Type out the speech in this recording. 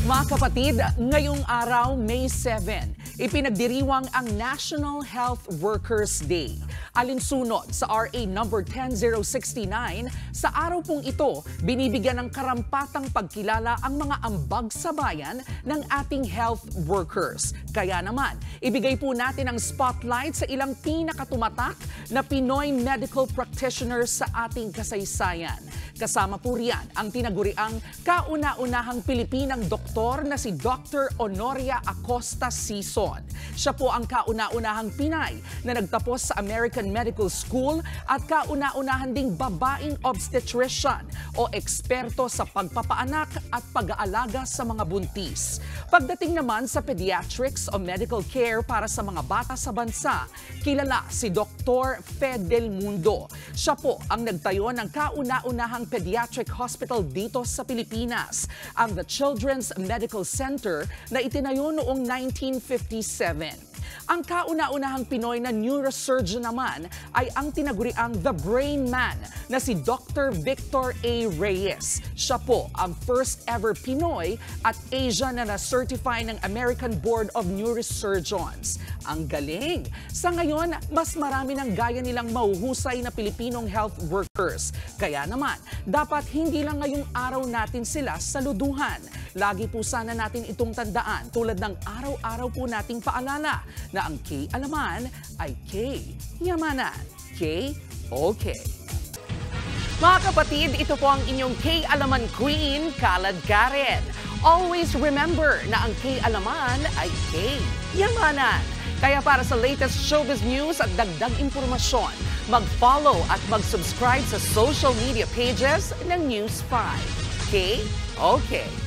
Mga kapatid, ngayong araw, May 7, ipinagdiriwang ang National Health Workers Day. Alinsunod sa RA number 10069, sa araw pong ito, binibigyan ng karampatang pagkilala ang mga ambag sa bayan ng ating health workers. Kaya naman, ibigay po natin ang spotlight sa ilang pinakatumatak na Pinoy medical practitioners sa ating kasaysayan. Kasama po riyan ang tinaguriang kauna-unahang Pilipinang doktor na si Dr. Honoria Acosta Sison. Siya po ang kauna-unahang Pinay na nagtapos sa American Medical School at kauna-unahan ding babaeng obstetrician o eksperto sa pagpapaanak at pag-aalaga sa mga buntis. Pagdating naman sa pediatrics o medical care para sa mga bata sa bansa, kilala si Dr. Fed Del Mundo. Siya po ang nagtayo ng kauna-unahang pediatric hospital dito sa Pilipinas, ang The Children's Medical Center na itinayo noong 1957. Ang kauna-unahang Pinoy na neurosurgeon naman ay ang tinaguriang The Brain Man na si Dr. Victor A. Reyes. Siya po ang first ever Pinoy at Asian na na-certify ng American Board of Neurosurgeons. Ang galing! Sa ngayon, mas marami ng gaya nilang mahuhusay na Pilipinong health workers. Kaya naman, dapat hindi lang ngayong araw natin sila saluduhan. Lagi po sana natin itong tandaan tulad ng araw-araw po nating paalala na ang K-alaman ay K-yamanan. K-okay. Mga kapatid, ito po ang inyong K-alaman Queen, Kalad Karen. Always remember na ang K-alaman ay K-yamanan. Kaya para sa latest showbiz news at dagdag impormasyon, mag-follow at mag-subscribe sa social media pages ng News 5. K-okay.